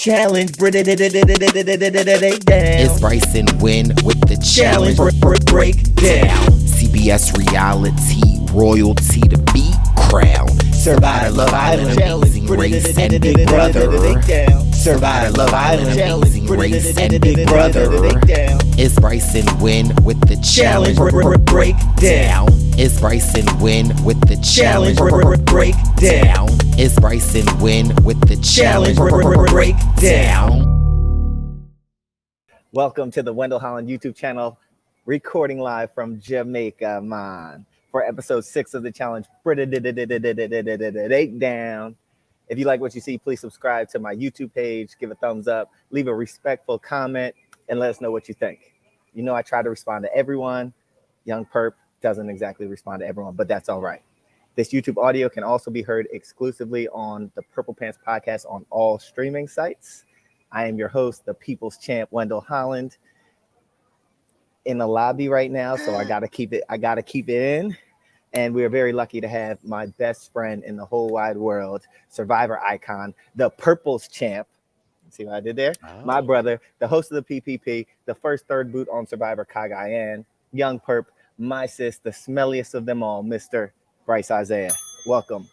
challenge. It's Brice and Wendell with the challenge. Break down. CBS reality royalty to beat crown. Survive Love Island. Amazing race and Big Brother. Survive Love Island. Amazing race and Big Brother. It's Brice and Wendell with the challenge. Break down. It's Brice and Wendell with the challenge. Break down. It's Brice and Wendell with the challenge. Break down. Welcome to the Wendell Holland YouTube channel, recording live from Jamaica, man, for episode 6 of the challenge. Break down. If you like what you see, please subscribe to my YouTube page, give a thumbs up, leave a respectful comment, and let us know what you think. You know I try to respond to everyone. Young Perp doesn't exactly respond to everyone, but that's all right. This YouTube audio can also be heard exclusively on the Purple Pants podcast on all streaming sites. I am your host, the People's Champ, Wendell Holland, in the lobby right now, so I gotta keep it in. And we are very lucky to have my best friend in the whole wide world, Survivor icon, the Purple's Champ. See what I did there? Oh. My brother, the host of the PPP, the first third boot on Survivor Cagayan, Young Perp, my sis, the smelliest of them all, Mr. Brice Isaiah. Welcome.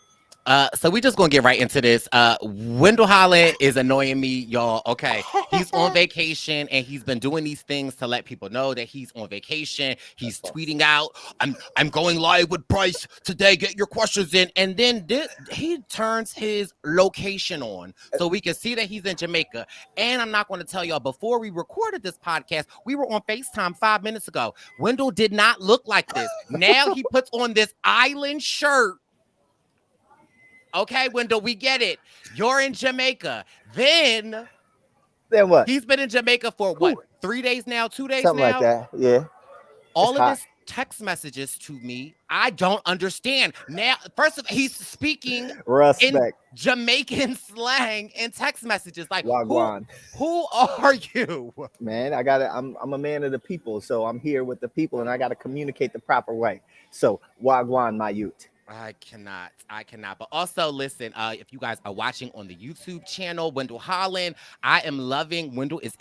So we just gonna get right into this. Wendell Holland is annoying me, y'all. Okay, he's on vacation and he's been doing these things to let people know that he's on vacation. He's tweeting out, "I'm going live with Brice today. Get your questions in." And then he turns his location on so we can see that he's in Jamaica. And I'm not going to tell y'all, before we recorded this podcast, we were on FaceTime 5 minutes ago. Wendell did not look like this. Now he puts on this island shirt. Okay, Wendell, we get it. You're in Jamaica. Then what? He's been in Jamaica for what? 3 days now? 2 days Something now? like that. Yeah. All of his text messages to me, I don't understand. Now, first of all, he's speaking in Jamaican slang in text messages. Like, who are you? Man, I'm a man of the people, so I'm here with the people, and I gotta communicate the proper way. So, Wagwan, my youth. I cannot. But also, listen, if you guys are watching on the YouTube channel, Wendell Holland, I am loving. Wendell is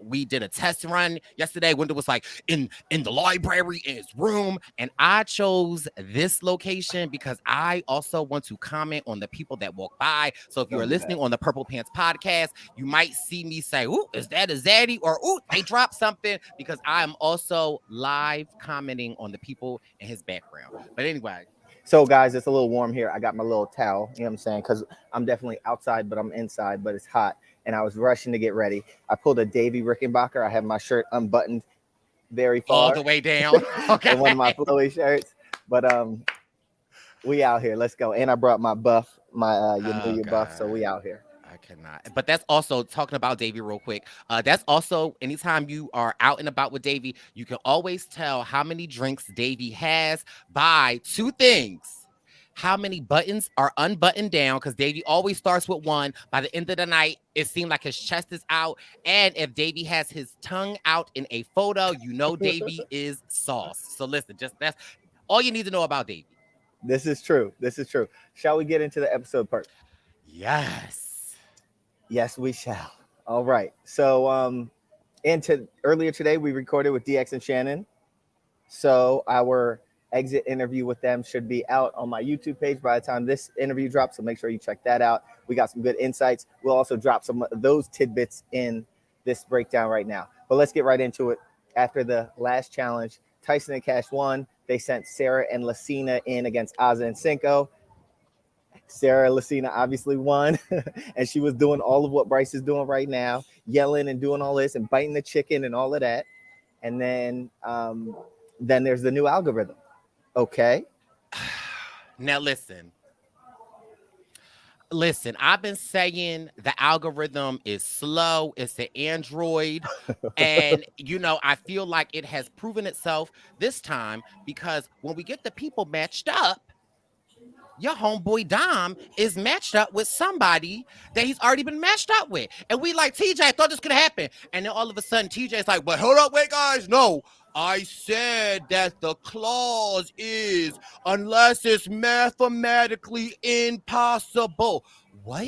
we did a test run yesterday. Wendell was like in the library in his room, and I chose this location because I also want to comment on the people that walk by. So if you're listening on the Purple Pants podcast, you might see me say, "Ooh, is that a zaddy?" or "Ooh, they dropped something," because I am also live commenting on the people in his background. But anyway. So, guys, it's a little warm here. I got my little towel, you know what I'm saying? Because I'm definitely outside, but I'm inside, but it's hot. And I was rushing to get ready. I pulled a Davey Rickenbacker. I have my shirt unbuttoned very far. All the way down. Okay. And one of my flowy shirts. But we out here. Let's go. And I brought my buff, my buff. So we out here. I cannot. But that's also, talking about Davey real quick, that's also, anytime you are out and about with Davey, you can always tell how many drinks Davey has by two things: how many buttons are unbuttoned down, because Davey always starts with one. By the end of the night, it seemed like his chest is out. And if Davey has his tongue out in a photo, you know Davey is sauce. So listen, that's all you need to know about Davey. This is true. Shall we get into the episode part? Yes, we shall. All right. So earlier today, we recorded with DX and Shannon. So our exit interview with them should be out on my YouTube page by the time this interview drops. So make sure you check that out. We got some good insights. We'll also drop some of those tidbits in this breakdown right now. But let's get right into it. After the last challenge, Tyson and Cash won. They sent Sarah and Lucina in against Azza and Cinco. Sarah Lucina obviously won, and she was doing all of what Brice is doing right now, yelling and doing all this and biting the chicken and all of that. And then there's the new algorithm. Okay. Now listen, I've been saying the algorithm is slow. It's an Android. And, I feel like it has proven itself this time, because when we get the people matched up, your homeboy Dom is matched up with somebody that he's already been matched up with. And we like, TJ, I thought this could happen. And then all of a sudden, TJ's like, but hold up, wait, guys, no. I said that the clause is unless it's mathematically impossible. What?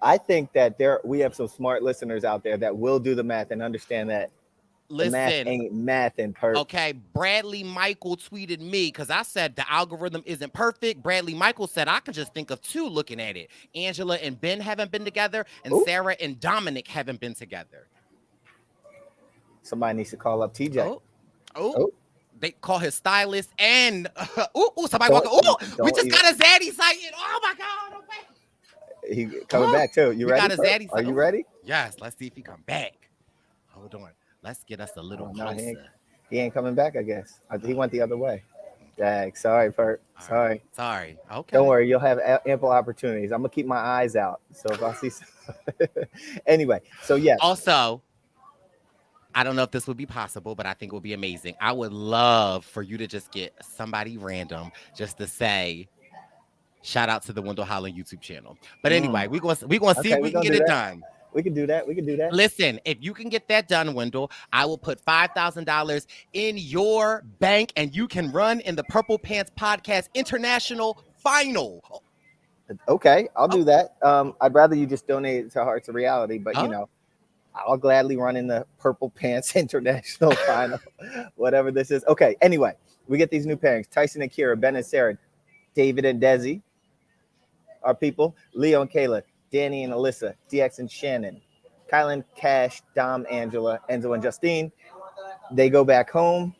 I think that we have some smart listeners out there that will do the math and understand that the math Listen, ain't math in perp. okay, Bradley Michael tweeted me because I said the algorithm isn't perfect. Bradley Michael said I could just think of two looking at it. Angela and Ben haven't been together, and Ooh. Sarah and Dominic haven't been together. Somebody needs to call up TJ. Oh. They call his stylist and somebody Don't- walking. We don't just even- got a Zaddy sighting. Oh my God. Okay. He coming back too. You We ready? got a Perp? Zaddy Are you sighting. ready? Yes, let's see if he come back. Hold on. Let's get us a little Oh, no, closer. he ain't coming back, I guess. He went the other way. Dag, sorry, Perp. Sorry. Sorry. Okay. Don't worry, you'll have ample opportunities. I'm gonna keep my eyes out. So if I see anyway, so yes. Also, I don't know if this would be possible, but I think it would be amazing. I would love for you to just get somebody random just to say, shout out to the Wendell Holland YouTube channel. But anyway, we're gonna see Okay, if we can get it that. done. We can do that. We can do that. Listen, if you can get that done, Wendell, I will put $5,000 in your bank and you can run in the Purple Pants Podcast International Final. Okay, I'll do that. I'd rather you just donate it to Hearts of Reality, but you know, I'll gladly run in the Purple Pants International Final, whatever this is. Okay, anyway, we get these new pairings: Tyson and Kira, Ben and Sarah, David and Desi, our people, Leo and Kayla, Danny and Alyssa, DX and Shannon, Kylan, Cash, Dom, Angela, Enzo and Justine. They go back home.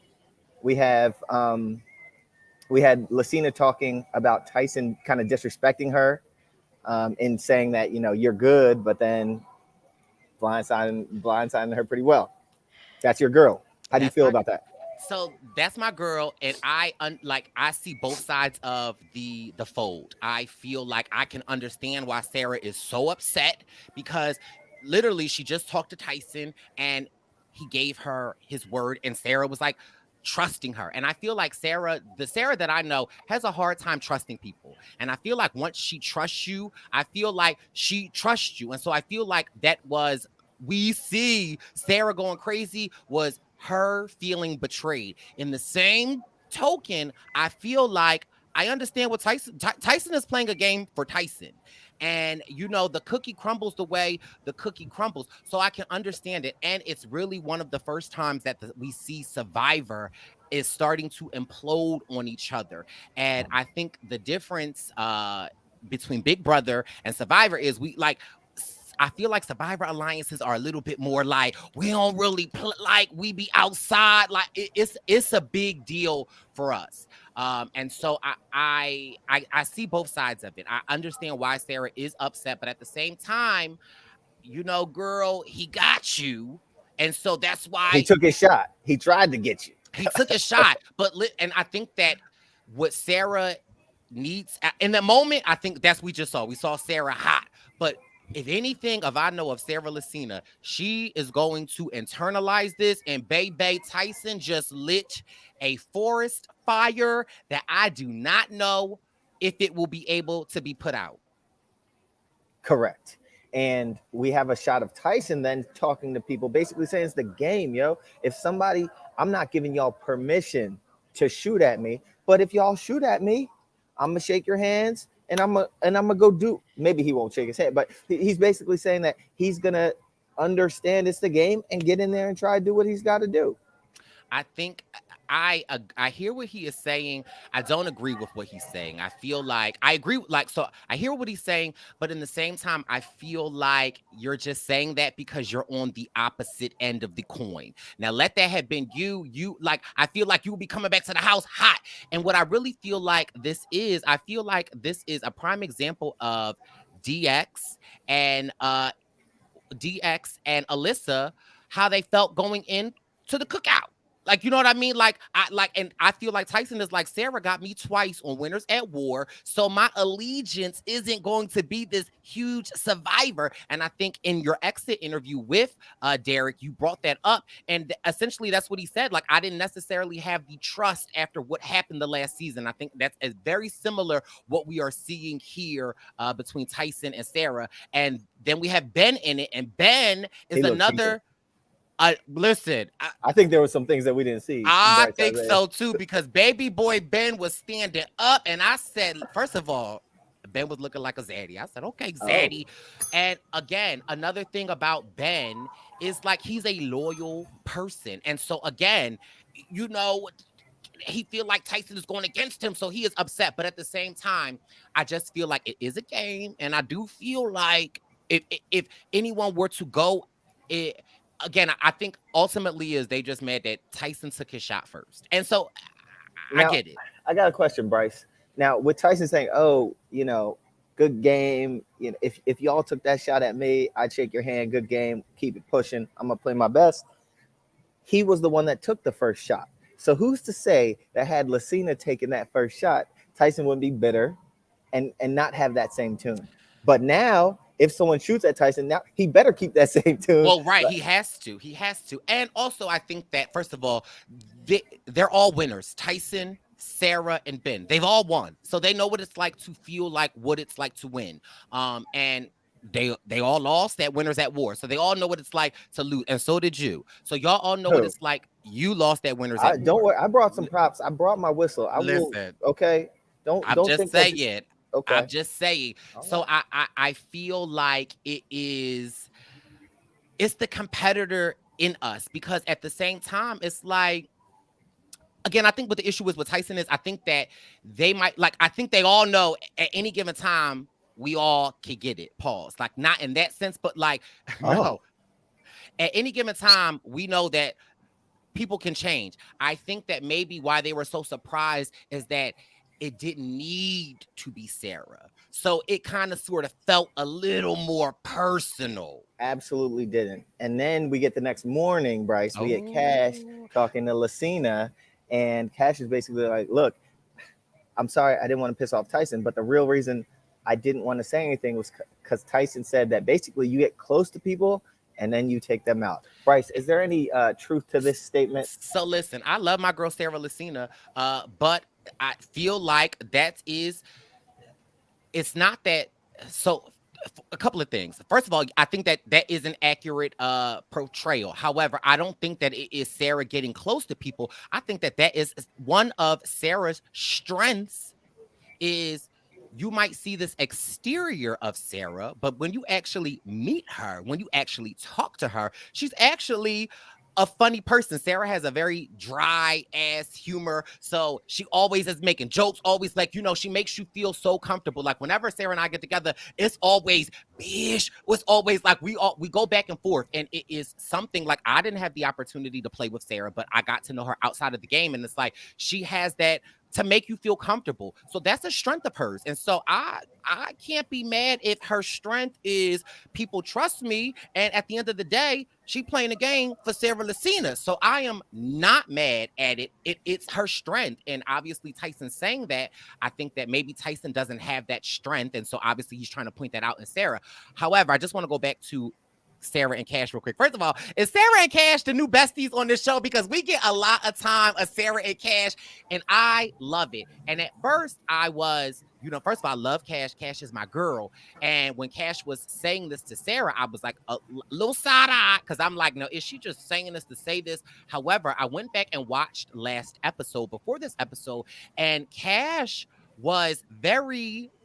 We have we had Lucina talking about Tyson kind of disrespecting her in saying that, you know, you're good, but then blindsiding her pretty well. That's your girl. How do you feel about that? So that's my girl, and I see both sides of the fold. I feel like I can understand why Sarah is so upset because literally she just talked to Tyson and he gave her his word, and Sarah was like trusting her. And I feel like the Sarah that I know has a hard time trusting people. And I feel like once she trusts you, I feel like she trusts you. And so I feel like we see Sarah going crazy was her feeling betrayed. In the same token, I feel like I understand what Tyson is playing a game for Tyson. And, you know, the cookie crumbles the way the cookie crumbles. So I can understand it. And it's really one of the first times that we see Survivor is starting to implode on each other. And I think the difference between Big Brother and Survivor is I feel like Survivor alliances are a little bit more like we don't really we be outside. Like it's a big deal for us. And so I see both sides of it. I understand why Sarah is upset, but at the same time, you know, girl, he got you. And so that's why he took his shot. He tried to get you. He took a shot. And I think that what Sarah needs in the moment, I think that's we saw Sarah hot. But if anything, if I know of Sarah Lucina, she is going to internalize this, and Baby Tyson just lit a forest fire that I do not know if it will be able to be put out. Correct. And we have a shot of Tyson then talking to people, basically saying it's the game, yo. If somebody, I'm not giving y'all permission to shoot at me, but if y'all shoot at me, I'm gonna shake your hands. And I'm gonna go do. Maybe he won't shake his head, but he's basically saying that he's gonna understand it's the game and get in there and try to do what he's got to do. I think I hear what he is saying. I don't agree with what he's saying. I feel like I agree. So I hear what he's saying, but in the same time, I feel like you're just saying that because you're on the opposite end of the coin. Now, let that have been you. I feel like you will be coming back to the house hot. And what I really feel like I feel like this is a prime example of DX and Alyssa, how they felt going in to the cookout. Like, you know what I mean? And I feel like Tyson is like, Sarah got me twice on Winners at War, so my allegiance isn't going to be this huge Survivor. And I think in your exit interview with Derek, you brought that up, and essentially that's what he said. Like, I didn't necessarily have the trust after what happened the last season. I think that's very similar what we are seeing here between Tyson and Sarah. And then we have Ben in it, and Ben is another. Listen, I think there were some things that we didn't see. I think so too, because baby boy Ben was standing up, and I said, first of all, Ben was looking like a zaddy. I said, okay, Oh, zaddy. And again, another thing about Ben is like he's a loyal person. And so again, you know, he feel like Tyson is going against him, so he is upset. But at the same time, I just feel like it is a game, and I do feel like if anyone were to go, it again, I think ultimately is they just mad that Tyson took his shot first, and so I now get it. I got a question, Brice. Now with Tyson saying, "Oh, good game. If y'all took that shot at me, I'd shake your hand. Good game. Keep it pushing. I'm gonna play my best." He was the one that took the first shot. So who's to say that had Lucina taken that first shot, Tyson wouldn't be bitter and not have that same tune. But now, if someone shoots at Tyson, now he better keep that same tune. Well, right, he has to. He has to. And also, I think that first of all, they're all winners. Tyson, Sarah, and Ben. They've all won. So they know what it's like to feel like what it's like to win. And they all lost at Winners at War. So they all know what it's like to lose. And so did you. So y'all all know what Who? it's like. You lost at Winners I at don't War. worry. I brought some props. I brought my whistle. I will. Listen, Okay. I'm Don't just think that. saying. I'm Okay. just saying. All So right. I feel like it's the competitor in us because at the same time, it's like again, I think what the issue is with Tyson is I think that they might like I think they all know at any given time we all can get it. Pause. Like not in that sense, but like Oh. no. At any given time, we know that people can change. I think that maybe why they were so surprised is that it didn't need to be Sarah. So it kind of sort of felt a little more personal. Absolutely didn't. And then we get the next morning, Brice. We get Cash Oh, talking to Lucina, and Cash is basically like, "Look, I'm sorry, I didn't want to piss off Tyson, but the real reason I didn't want to say anything was because Tyson said that basically you get close to people and then you take them out." Brice, is there any truth to this statement? so listen, I love my girl Sarah Lucina, but I feel like it's not that. So a couple of things. First of all, I think that that is an accurate portrayal. However, I don't think that it is Sarah getting close to people. I think that that is one of Sarah's strengths is you might see this exterior of Sarah, but when you actually meet her, when you actually talk to her, she's actually a funny person. Sarah has a very dry ass humor. So she always is making jokes, always like, she makes you feel so comfortable. Like whenever Sarah and I get together, it's always bish. It's always like we go back and forth. And it is something like I didn't have the opportunity to play with Sarah, but I got to know her outside of the game. And it's like she has that to make you feel comfortable. So that's a strength of hers. And so I can't be mad if her strength is people trust me. And at the end of the day, she playing a game for Sarah Lucina. So I am not mad at it. It's her strength. And obviously Tyson saying that, I think that maybe Tyson doesn't have that strength. And so obviously he's trying to point that out in Sarah. However, I just want to go back to Sarah and Cash real quick. First of all, is Sarah and Cash the new besties on this show? Because we get a lot of time of Sarah and Cash, and I love it. And at first, I was, first of all, I love Cash. Cash is my girl. And when Cash was saying this to Sarah, I was like a little side-eye because I'm like, no, is she just saying this to say this? However, I went back and watched last episode before this episode, and Cash was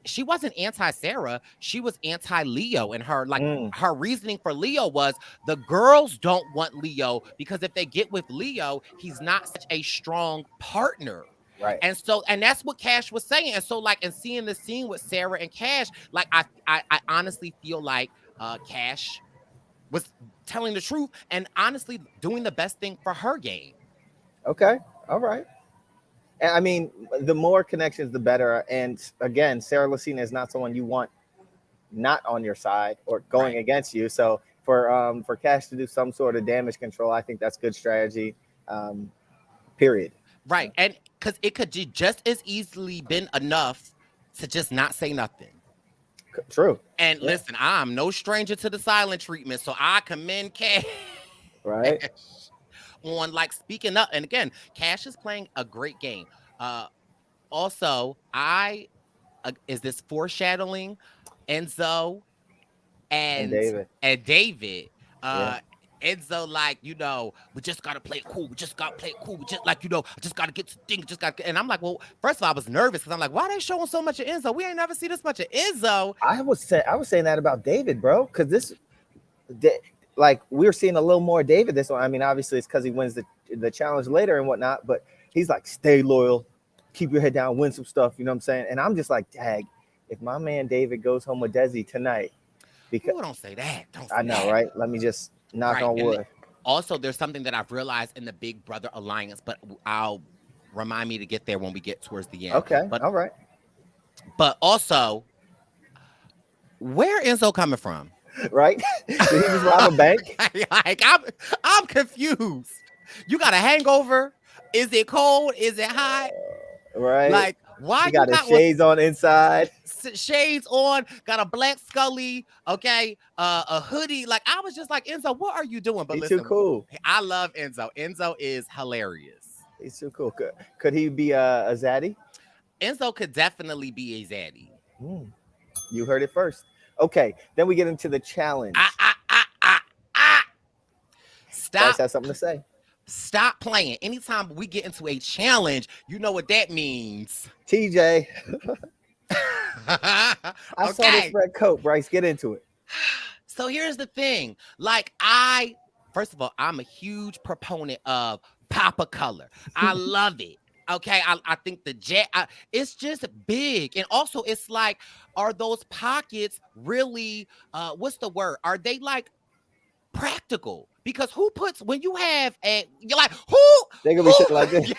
she wasn't anti-Sarah, she was anti-Leo. And her reasoning for Leo was the girls don't want Leo because if they get with Leo, he's not such a strong partner. Right. And so, and that's what Cash was saying. And so, like, and seeing the scene with Sarah and Cash, like, I honestly feel like Cash was telling the truth and honestly doing the best thing for her game. Okay. All right. And I mean, the more connections, the better. And again, Sarah Lucina is not someone you want not on your side or going Right. against you. So for Cash to do some sort of damage control, I think that's good strategy. Period. Right. And because it could just as easily been enough to just not say nothing. True. And Yeah. listen, I'm no stranger to the silent treatment, so I commend Cash Right. on like speaking up. And again, Cash is playing a great game. Also, is this foreshadowing Enzo And and David. David. Yeah. Enzo, like, we just gotta play it cool. We just gotta play it cool. We just like, I just gotta get to things. Just got, and I'm like, well, first of all, I was nervous because I'm like, why are they showing so much of Enzo? We ain't never seen this much of Enzo. I was saying that about David, bro, because like we're seeing a little more David this one. I mean, obviously it's because he wins the challenge later and whatnot, but he's like, stay loyal, keep your head down, win some stuff. You know what I'm saying? And I'm just like, dag, if my man David goes home with Desi tonight, because don't say that. Don't say I know, that. right? Let me just knock on wood. Also, there's something that I've realized in the Big Brother Alliance, but I'll remind me to get there when we get towards the end. Okay, but all right. But also, where Enzo coming from? Right? Did he just rob a bank? Like, I'm confused. You got a hangover? Is it cold? Is it hot? Right. Like, why you got his shades on inside? Shades on, got a black Scully, okay, a hoodie. Like, I was just like, Enzo, what are you doing? But He's listen, too cool. I love Enzo. Enzo is hilarious. He's too cool. Could he be a zaddy? Enzo could definitely be a zaddy. You heard it first. Okay, then we get into the challenge. Stop. Bryce has something to say. Stop playing. Anytime we get into a challenge, you know what that means. TJ. I Okay. saw this red coat, Bryce. Get into it. So here's the thing. Like, first of all, I'm a huge proponent of pop of color. I love it. Okay, I think it's just big. And also, it's like, are those pockets really, what's the word? Are they like practical? Because when you have you're like, who? They're gonna be sitting like this.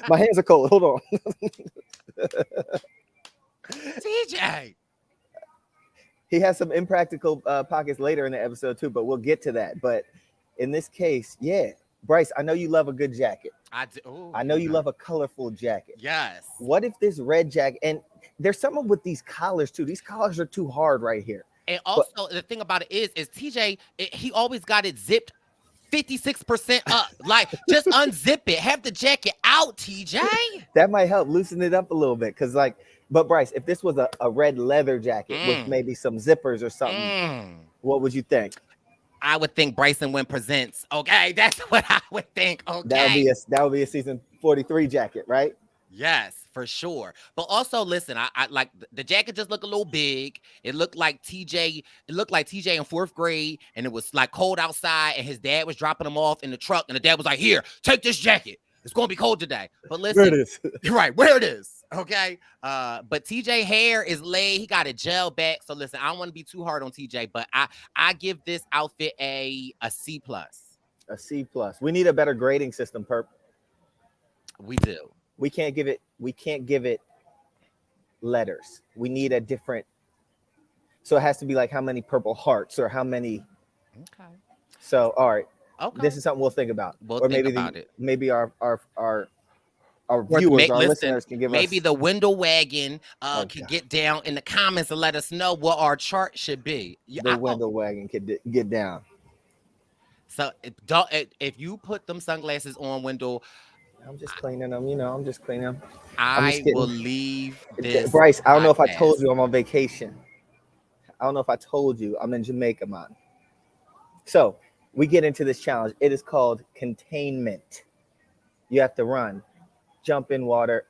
My hands are cold. Hold on. TJ. He has some impractical pockets later in the episode too, but we'll get to that. But in this case, yeah. Bryce, I know you love a good jacket. I do. Ooh, I know you love a colorful jacket. Yes. What if this red jacket, and there's something with these collars too. These collars are too hard right here. And also, the thing about it is TJ, he always got it zipped 56% up. Like, just unzip it. Have the jacket out, TJ. That might help loosen it up a little bit. But Bryce, if this was a red leather jacket with maybe some zippers or something, what would you think? I would think Brice and Wendell presents. Okay, that's what I would think. Okay, that would be a season 43 jacket, right? Yes, for sure. But also, listen, I like the jacket just looked a little big. It looked like TJ in 4th grade, and it was like cold outside, and his dad was dropping him off in the truck, and the dad was like, "Here, take this jacket. It's gonna be cold today." But listen, where it is. Right, where it is. Okay. But TJ hair is laid. He got it gel back. So listen, I don't want to be too hard on TJ, but I give this outfit a C+. A C+. We need a better grading system, Perp. We do. We can't give it letters. We need a different. So it has to be like how many purple hearts or how many. Okay. So all right. Okay. This is something we'll think about. Maybe our viewers, listeners can give us. Maybe the Wendell wagon can get down in the comments and let us know what our chart should be. The Wendell wagon can get down. So if you put them sunglasses on, Wendell. I'm just cleaning them. I'm just cleaning them. I will leave this. Bryce, I don't know if I told you I'm on vacation. I don't know if I told you I'm in Jamaica, man. So we get into this challenge. It is called Containment. You have to run, jump in water.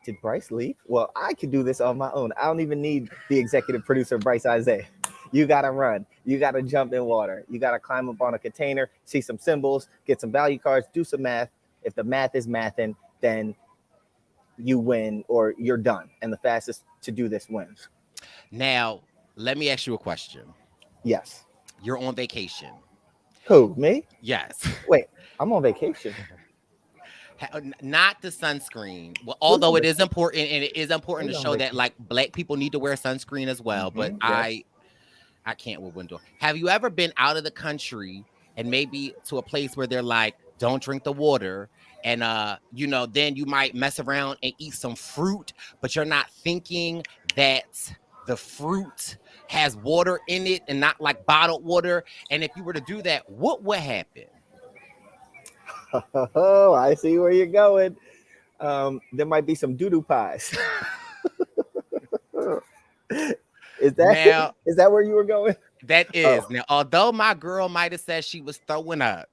Did Bryce leave? Well, I could do this on my own. I don't even need the executive producer, Bryce Isaiah. You got to run. You got to jump in water. You got to climb up on a container, see some symbols, get some value cards, do some math. If the math is mathing, then you win or you're done. And the fastest to do this wins. Now, let me ask you a question. Yes. You're on vacation. Who, me? Yes. Wait, I'm on vacation. Not the sunscreen. Well, although it is important, and it is important to show that like Black people need to wear sunscreen as well. But yes. I can't with Wendell. Have you ever been out of the country and maybe to a place where they're like, don't drink the water, and then you might mess around and eat some fruit, but you're not thinking that the fruit has water in it and not like bottled water? And if you were to do that, what would happen? Oh, I see where you're going. There might be some doo-doo pies. Is that Now, is that where you were going? that Oh, is now, although my girl might have said she was throwing up,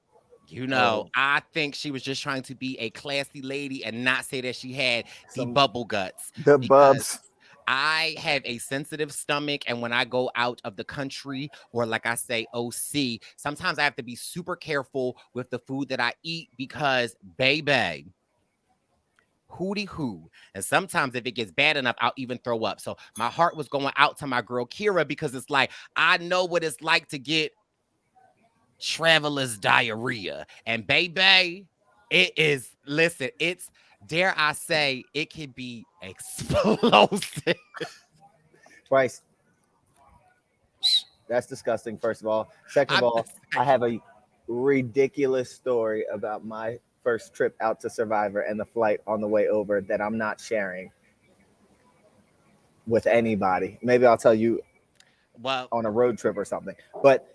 oh, I think she was just trying to be a classy lady and not say that she had the some bubble guts the because bubs. I have a sensitive stomach. And when I go out of the country, or like I say, OC, sometimes I have to be super careful with the food that I eat because, baby, hootie hoo. And sometimes if it gets bad enough, I'll even throw up. So my heart was going out to my girl Kira because it's like, I know what it's like to get traveler's diarrhea. And baby, it is, listen, it's, dare I say, it can be explosive. Bryce, that's disgusting, first of all. Second of I'm all, just I saying. have a ridiculous story about my first trip out to Survivor and the flight on the way over that I'm not sharing with anybody. Maybe I'll tell you Well, on a road trip or something. But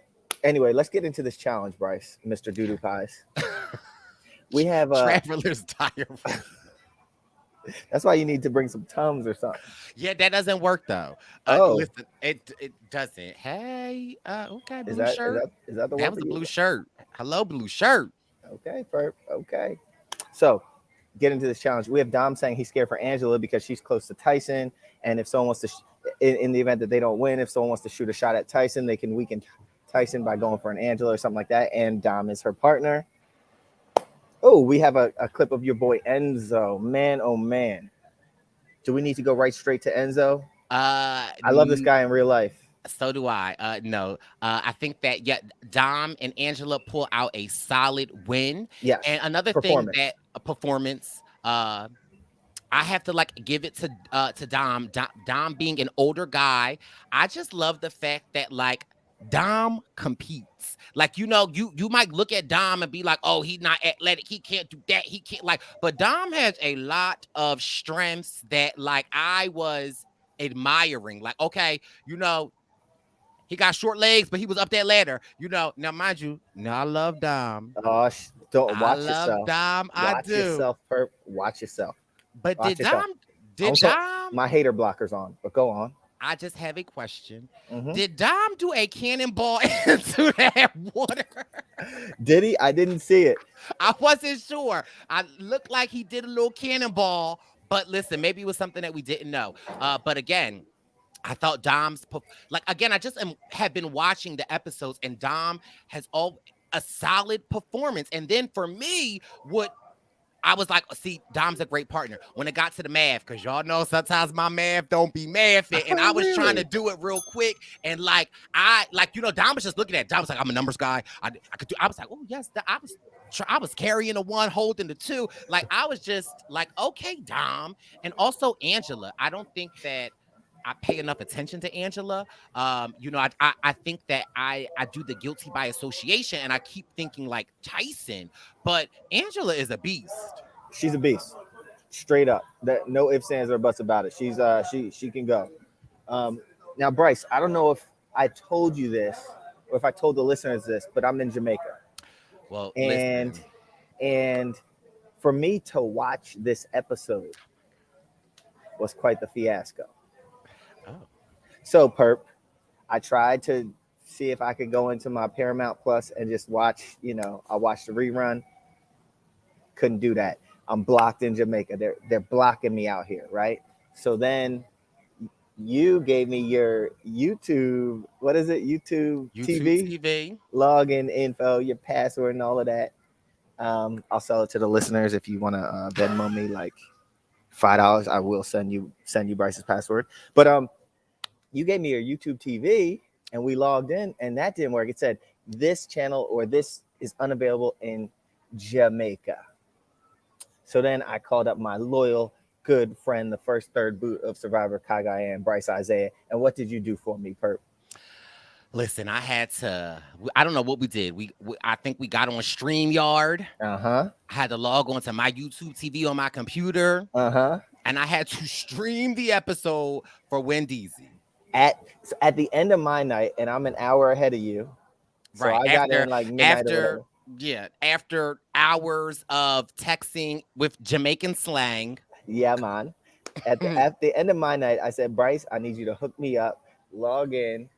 anyway, let's get into this challenge, Bryce, Mr. Doodoo Pies. We have traveler's diarrhea. that's why you need to bring some Tums or something. Yeah, that doesn't work though. Oh, Listen, it doesn't. Hey, okay, is blue that is shirt. that is that the That word was for a you? blue shirt. Hello, blue shirt. Okay, okay. So get into this challenge. We have Dom saying he's scared for Angela because she's close to Tyson, and if someone wants to, in the event that they don't win, if someone wants to shoot a shot at Tyson, they can weaken Tyson by going for an Angela or something like that. And Dom is her partner. Oh, we have a clip of your boy Enzo. Man, oh man, do we need to go right straight to Enzo? I love this guy in real life. So do I. No, I think that, yeah, Dom and Angela pull out a solid win. Yes, And another thing performance. that a performance, I have to like give it to Dom. Dom being an older guy, I just love the fact that like Dom competes. Like, you might look at Dom and be like, oh, he's not athletic, he can't do that, he can't, like, but Dom has a lot of strengths that like I was admiring. Like, okay, he got short legs, but he was up that ladder. Now mind you, now I love Dom. Oh, don't I watch love yourself. Dom. I Watch do. yourself, Perp. Watch yourself. But Watch did yourself. Dom? Did Dom? My hater blockers on, but go on. I just have a question. Mhm. Did Dom do a cannonball into that water? Did he? I didn't see it. I wasn't sure. I looked like he did a little cannonball, but listen, maybe it was something that we didn't know. But again, I thought I just have been watching the episodes, and Dom has all a solid performance. And then for me, what I was like, see, Dom's a great partner. When it got to the math, because y'all know sometimes my math don't be mathing, and I was trying to do it real quick, and Dom was just looking at it. Dom was like, I'm a numbers guy. I could do. I was like, oh yes, I was carrying the one, holding the two. Like, I was just like, okay, Dom. And also Angela. I don't think that I pay enough attention to Angela. I think that I do the guilty by association, and I keep thinking like Tyson, but Angela is a beast. She's a beast, straight up. That no ifs, ands, or buts about it. She's she can go. Now, Brice, I don't know if I told you this or if I told the listeners this, but I'm in Jamaica, Well, and listen. and for me to watch this episode was quite the fiasco. Oh, So, Perp, I tried to see if I could go into my Paramount Plus and just watch, I watched the rerun. Couldn't do that. I'm blocked in Jamaica. They're blocking me out here, right? So then you gave me your YouTube, what is it? YouTube TV login info, your password and all of that. I'll sell it to the listeners if you want to Venmo me like $5. I will send you Brice's password. But you gave me your YouTube TV and we logged in and that didn't work. It said this channel or this is unavailable in Jamaica. So then I called up my loyal, good friend, the first third boot of Survivor, Kagayan, and Brice Isaiah. And what did you do for me, Perp? listen, I don't know what we did. I think we got on StreamYard. Uh-huh. I had to log on to my YouTube TV on my computer. Uh-huh. And I had to stream the episode for Wendy's. At the end of my night, and I'm an hour ahead of you. So Right. I got in like midnight or whatever. Yeah, after hours of texting with Jamaican slang. Yeah, man. At the end of my night, I said, Brice, I need you to hook me up log in,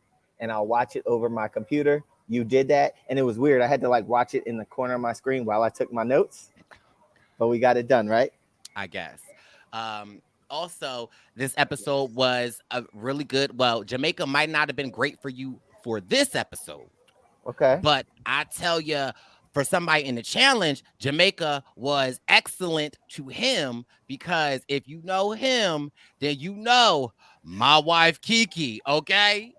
and I'll watch it over my computer. You did that, and it was weird. I had to like watch it in the corner of my screen while I took my notes, but we got it done, right? I guess. Also, this episode was a really good. Well, Jamaica might not have been great for you for this episode, Okay. but I tell you, for somebody in the challenge, Jamaica was excellent to him because if you know him, then you know my wife Kiki. Okay.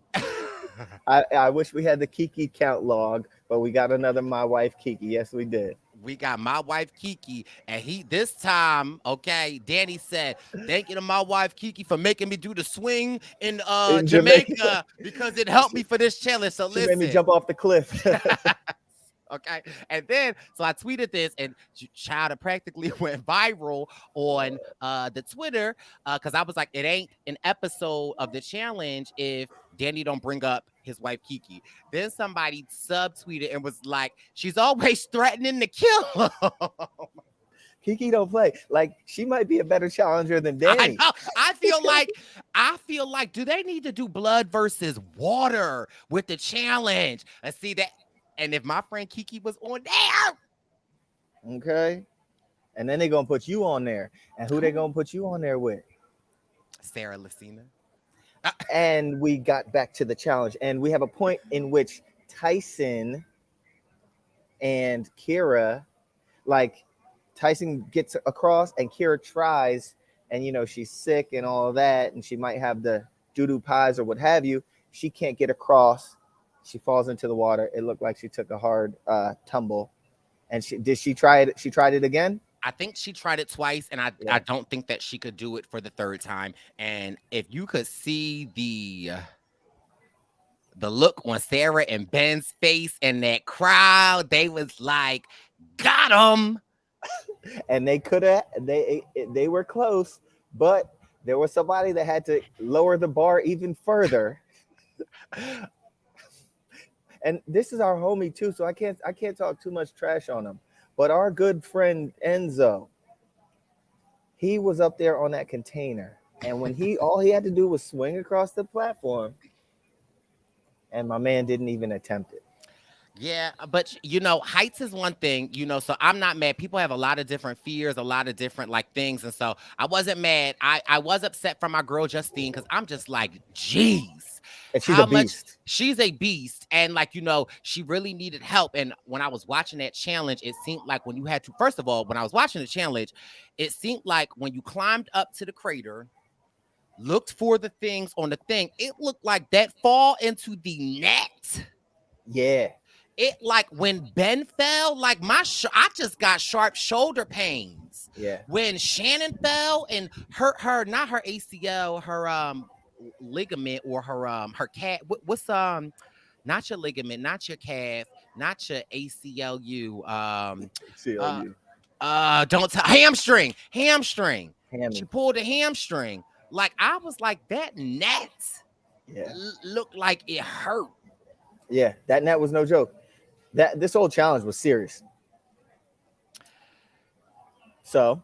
I wish we had the Kiki count log, but we got another my wife Kiki. Yes, we did. We got my wife Kiki, and he this time, okay. Danny said, "Thank you to my wife Kiki for making me do the swing in In Jamaica because it helped me for this challenge." So She made me listen, jump off the cliff. okay. And then so I tweeted this, and child, it practically went viral on the Twitter because I was like, it ain't an episode of the challenge if Danny don't bring up his wife Kiki. Then somebody subtweeted and was like, she's always threatening to kill him. Kiki don't play. Like she might be a better challenger than I Danny. know. I feel like, do they need to do blood versus water with the challenge? Let's see that. And if my friend Kiki was on there, Okay. And then they're gonna put you on there. And who they gonna put you on there with? Sarah Lucina. And we got back to the challenge. And we have a point in which Tyson and Kira, like Tyson gets across and Kira tries, and you know, she's sick and all of that, and she might have the doo-doo pies or what have you. She can't get across. She falls into the water. It looked like she took a hard tumble. And she try it? She tried it again? I think she tried it twice, and I don't think that she could do it for the third time. And if you could see the look on Sarah and Ben's face and that crowd, they was like, got him. And they could have, they were close, but there was somebody that had to lower the bar even further. And this is our homie too, so I can't talk too much trash on him. But our good friend Enzo, he was up there on that container, and when all he had to do was swing across the platform, and my man didn't even attempt it. Yeah, but you know, heights is one thing, you know, so I'm not mad. People have a lot of different fears, a lot of different like things. And so I wasn't mad. I was upset for my girl Justine because I'm just like, geez. And she's a beast. She's a beast. And like, you know, she really needed help. And when I was watching that challenge, it seemed like when you had to, first of all, when I was watching the challenge, it seemed like when you climbed up to the crater, looked for the things on the thing, it looked like that fall into the net. Yeah. It like when Ben fell, like I just got sharp shoulder pains. Yeah. When Shannon fell and her not her ACL, her ligament or her calf. What's not your ligament, not your calf, not your ACLU. Don't tell hamstring. Hammy. She pulled a hamstring. Like I was like that net. Yeah. Looked like it hurt. Yeah, that net was no joke. This whole challenge was serious. So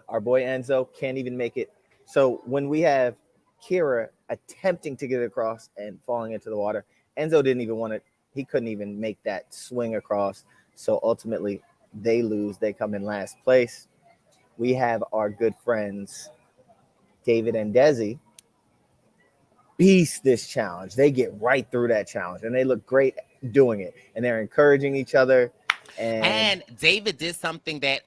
our boy Enzo can't even make it. So when we have Kira attempting to get across and falling into the water, Enzo didn't even want it. He couldn't even make that swing across. So ultimately they lose. They come in last place. We have our good friends, David and Desi, beast this challenge. They get right through that challenge and they look great doing it, and they're encouraging each other. And David did something that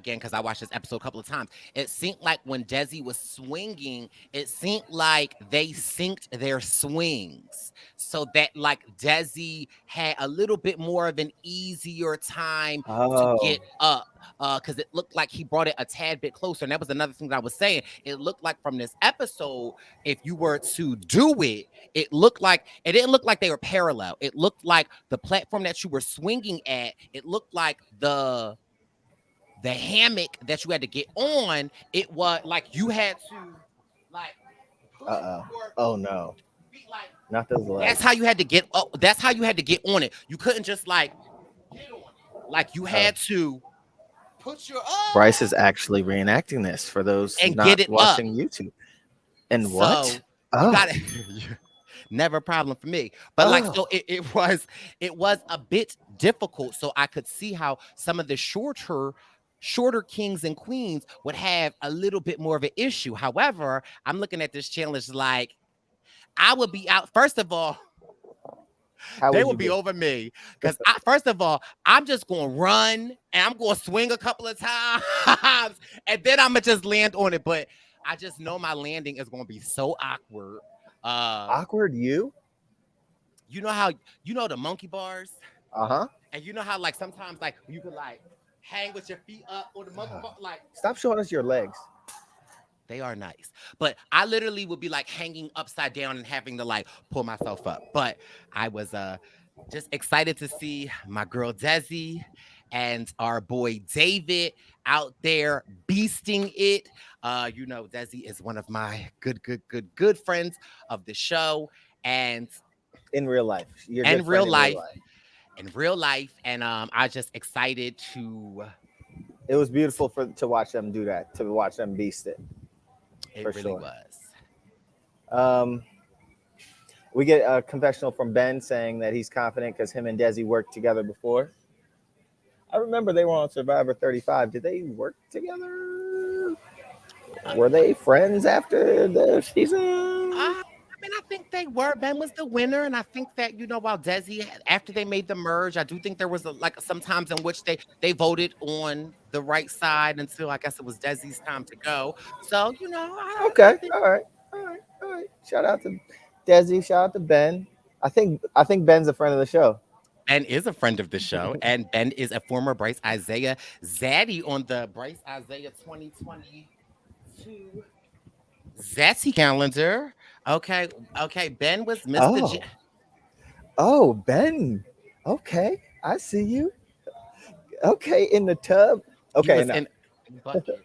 because I watched this episode a couple of times, it seemed like when Desi was swinging, it seemed like they synced their swings so that like Desi had a little bit more of an easier time to get up. Because it looked like he brought it a tad bit closer. And that was another thing that I was saying. It looked like from this episode, if you were to do it, it didn't look like they were parallel. It looked like the platform that you were swinging at, it looked like the hammock that you had to get on. It was like you had to like oh no. Like, not those legs. That's how you had to get up. That's how you had to get on it. You couldn't just like get on it. Like you had to put your Brice is actually reenacting this for those and not get it watching up. YouTube. And what? So you gotta, never a problem for me. But like, so Oh, it was a bit difficult. So I could see how some of the shorter kings and queens would have a little bit more of an issue. However, I'm looking at this challenge like I would be out. First of all, how they would will you be be? over me because first of all, I'm just gonna run and I'm gonna swing a couple of times and then I'm gonna just land on it. But I just know my landing is gonna be so awkward. Uh, Awkward you? you know how the monkey bars, Uh-huh. and you know how like sometimes like you could like hang with your feet up on the monkey bar, like Stop showing us your legs. they are nice. But I literally would be like hanging upside down and having to like pull myself up. But I was just excited to see my girl Desi and our boy David out there beasting it. Desi is one of my good friends of the show and In real life. You're a good and friend real in real life life. in real life. And I just excited to It was beautiful to watch them do that, to watch them beast it. it For really sure. was. Um, we get a confessional from Ben saying that he's confident because him and Desi worked together before. I remember they were on Survivor 35. Did they work together? Were they friends after the season? I mean, I think they were. Ben was the winner, and I think that while Desi, after they made the merge, I do think there was like some times in which they voted on the right side until I guess it was Desi's time to go. So I Okay. think All right. All right. All right. Shout out to Desi. Shout out to Ben. I think Ben's a friend of the show. Ben is a friend of the show, and Ben is a former Bryce Isaiah Zaddy on the Bryce Isaiah 2022 Zatsy calendar. Okay, okay. Ben was Mr. Oh. Oh, Ben. Okay. I see you. Okay, in the tub. He Okay, was enough. in bucket.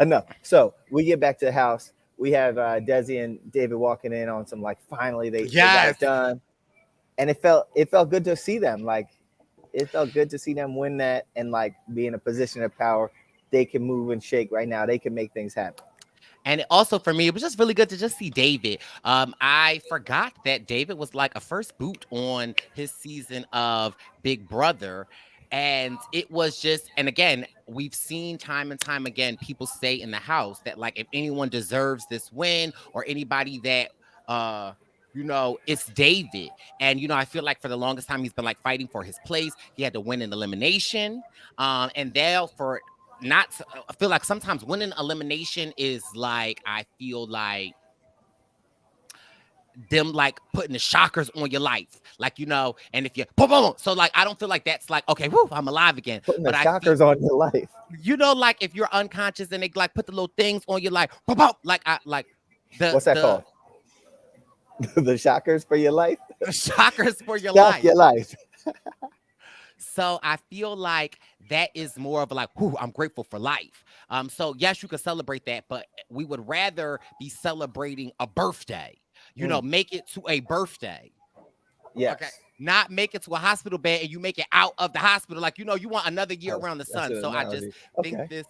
Enough. So we get back to the house. We have Desi and David walking in on some like finally they got Yes. it done, and it felt good to see them. Like it felt good to see them win that and like be in a position of power. They can move and shake right now. They can make things happen. And also for me, it was just really good to just see David. I forgot that David was like a first boot on his season of Big Brother. And it was just, and again, we've seen time and time again people say in the house that like if anyone deserves this win or anybody that it's David. And I feel like for the longest time he's been like fighting for his place. He had to win an elimination. And they'll for not I feel like sometimes winning elimination is like I feel like them like putting the shockers on your life, like and if you boom, boom, boom. So like I don't feel like that's like okay, whoo, I'm alive again. Putting But the I feel shockers on your life. like if you're unconscious and they like put the little things on your life, boom, boom, like I like What's that called? The shockers for your life. the shockers for your Shock life. your life. So I feel like that is more of like, whoo, I'm grateful for life. So yes, you can celebrate that, but we would rather be celebrating a birthday. Make it to a birthday. Yes. Okay. Not make it to a hospital bed and you make it out of the hospital. Like, you want another year Oh, around the that's sun. an So I just analogy. think Okay. this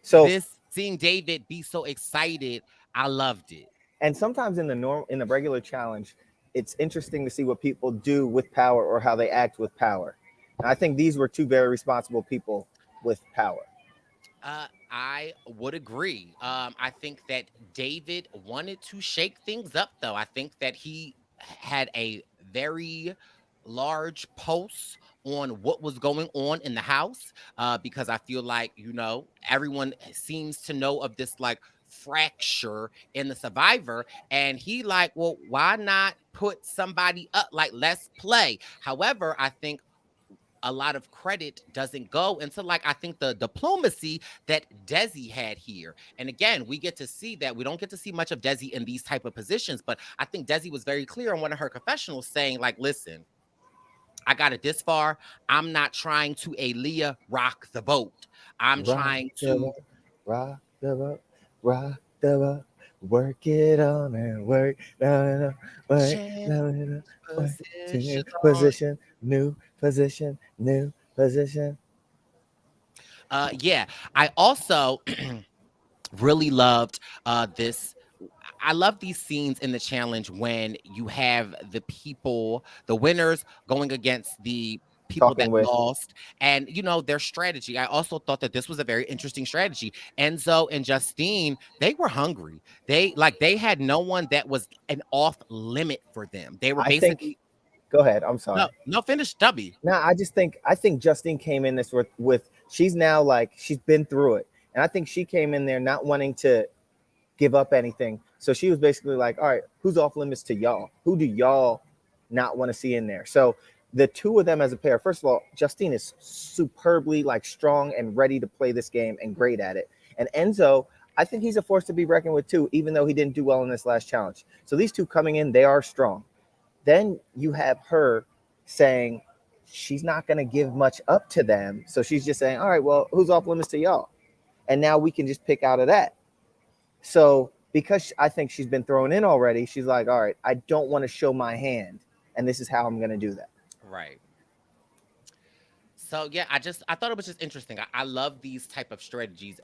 So seeing David be so excited, I loved it. and sometimes in the regular challenge, it's interesting to see what people do with power or how they act with power. And I think these were two very responsible people with power. I would agree. I think that David wanted to shake things up, though. I think that he had a very large pulse on what was going on in the house because I feel like, everyone seems to know of this like fracture in the survivor. And he like, well, why not put somebody up? Like, let's play. However, I think a lot of credit doesn't go into like I think the diplomacy that Desi had here. And again, we get to see that we don't get to see much of Desi in these type of positions, but I think Desi was very clear in one of her confessionals saying like, listen, I got it this far. I'm not trying to Aaliyah rock the boat. I'm trying to rock the boat, rock the boat, work it on and work, change new position. position, new position. Yeah, I also really loved this. I love these scenes in the challenge when you have the people, the winners, going against the people that Talking with. lost, and their strategy. I also thought that this was a very interesting strategy. Enzo and Justine, they were hungry. They had no one that was an off limit for them. They were I think. basically Go ahead. I'm sorry. no finish Stubby. No, I think Justine came in this with she's now like she's been through it, and I think she came in there not wanting to give up anything. So she was basically like, all right, who's off limits to y'all? Who do y'all not want to see in there? So the two of them as a pair, first of all, Justine is superbly like strong and ready to play this game and great at it. And Enzo, I think he's a force to be reckoned with too, even though he didn't do well in this last challenge. So these two coming in, they are strong. Then you have her saying she's not going to give much up to them. So she's just saying, all right, well, who's off limits to y'all? And now we can just pick out of that. So because I think she's been thrown in already, she's like, all right, I don't want to show my hand. And this is how I'm going to do that. Right. So yeah, I thought it was just interesting. I love these type of strategies.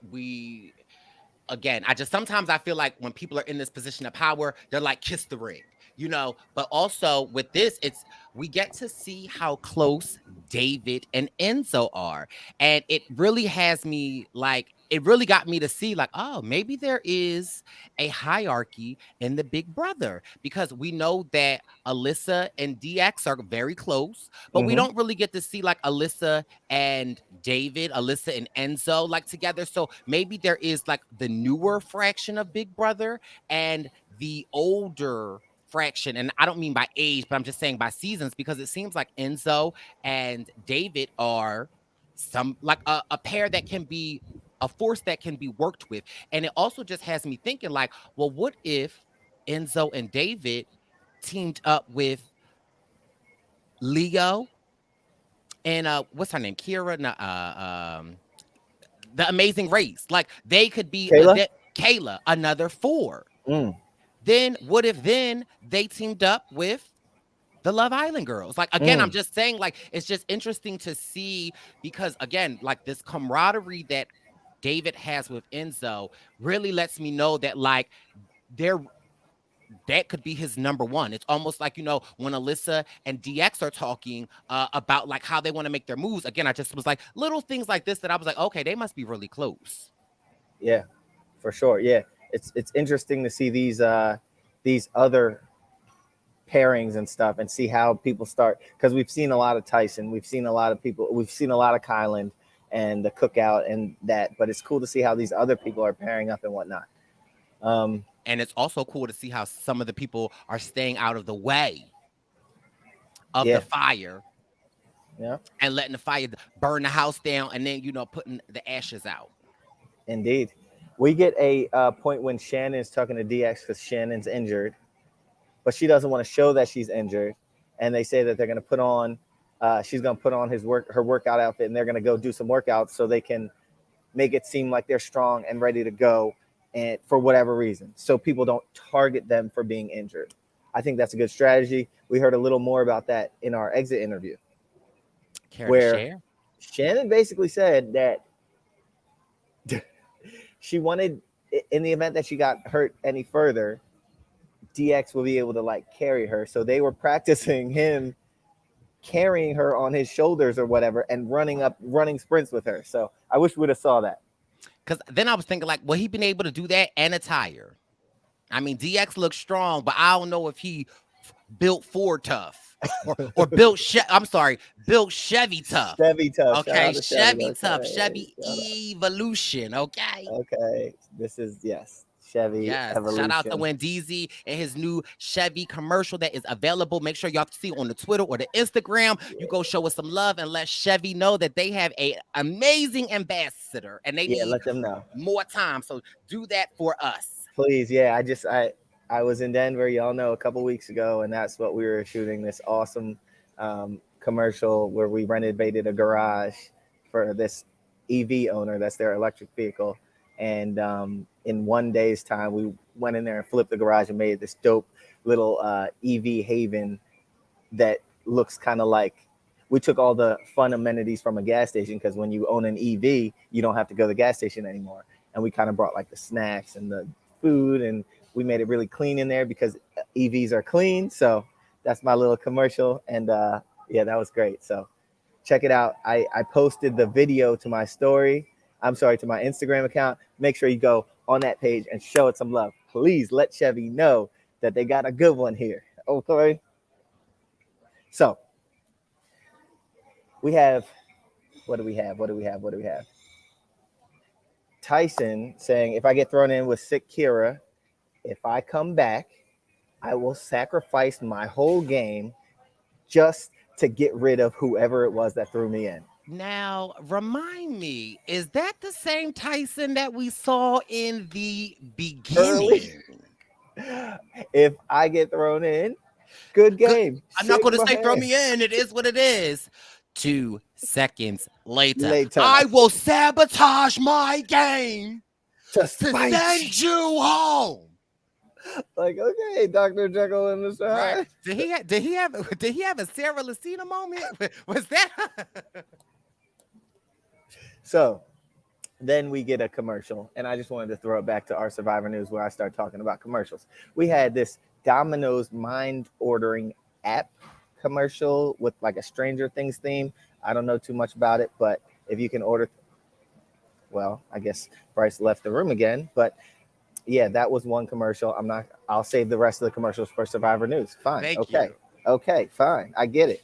Sometimes I feel like when people are in this position of power, they're like, kiss the ring, but also with this, we get to see how close David and Enzo are. And it really got me to see like, oh, maybe there is a hierarchy in the Big Brother, because we know that Alyssa and DX are very close, but we don't really get to see like Alyssa and David, Alyssa and Enzo like together. So maybe there is like the newer fraction of Big Brother and the older fraction, and I don't mean by age, but I'm just saying by seasons, because it seems like Enzo and David are a pair that can be a force that can be worked with. And it also just has me thinking like, well, what if Enzo and David teamed up with Leo and what's her name, Kira, the Amazing Race? Like they could be Kayla, another 4. Then what if then they teamed up with the Love Island girls? Like, again, I'm just saying, like, it's just interesting to see, because again, like this camaraderie that David has with Enzo really lets me know that like that could be his number one. It's almost like, when Alyssa and DX are talking about like how they want to make their moves. Again, I just was like little things like this that I was like, okay, they must be really close. Yeah, for sure. Yeah. It's interesting to see these other pairings and stuff, and see how people start, because we've seen a lot of Tyson, we've seen a lot of people, we've seen a lot of Kyland and the cookout and that, but it's cool to see how these other people are pairing up and whatnot. And it's also cool to see how some of the people are staying out of the way of the fire, and letting the fire burn the house down, and then putting the ashes out. Indeed. We get a point when Shannon's talking to DX because Shannon's injured, but she doesn't want to show that she's injured. And they say that they're going to put on, she's going to put on her workout outfit, and they're going to go do some workouts so they can make it seem like they're strong and ready to go, and for whatever reason, so people don't target them for being injured. I think that's a good strategy. We heard a little more about that in our exit interview, where Shannon basically said that she wanted, in the event that she got hurt any further, DX will be able to like carry her. So they were practicing him carrying her on his shoulders or whatever, and running sprints with her. So I wish we would have saw that. Because then I was thinking like, well, he been able to do that and attire. I mean, DX looks strong, but I don't know if he built Ford tough or built Chevy tough. Chevy tough. Okay, Chevy tough. Chevy Evolution. Okay. This is Chevy Evolution. Shout out to Wendeezy and his new Chevy commercial that is available. Make sure y'all see on the Twitter or the Instagram. You go show us some love and let Chevy know that they have a amazing ambassador, and they need let them know more time. So do that for us, please. Yeah, I was in Denver, y'all know, a couple weeks ago, and that's what we were shooting, this awesome commercial where we renovated a garage for this EV owner. That's their electric vehicle. And in one day's time, we went in there and flipped the garage and made this dope little EV haven that looks kind of like, we took all the fun amenities from a gas station, because when you own an EV, you don't have to go to the gas station anymore. And we kind of brought like the snacks and the food and We made it really clean in there because EVs are clean. So that's my little commercial. And yeah, that was great. So check it out. I posted the video to my story. I'm sorry, to my Instagram account. Make sure you go on that page and show it some love. Please let Chevy know that they got a good one here. Okay. So we have, what do we have? Tyson saying, if I get thrown in with sick Kira, if I come back, I will sacrifice my whole game just to get rid of whoever it was that threw me in. Now, remind me, is that the same Tyson that we saw in the beginning? If I get thrown in, good game. I'm not going to say throw me in. It is what it is. 2 seconds later, I will sabotage my game to send you home. Like, okay, Dr. Jekyll and Mr. Hyde. Right. Did he have a Sarah Lucina moment? Was that? So then we get a commercial, and I just wanted to throw it back to our Survivor News where I start talking about commercials. We had this Domino's mind ordering app commercial with like a Stranger Things theme. I don't know too much about it, but if you can order, well, I guess Brice left the room again, but yeah, that was one commercial. I'll save the rest of the commercials for Survivor News. Fine. Thank you. Okay, fine. I get it.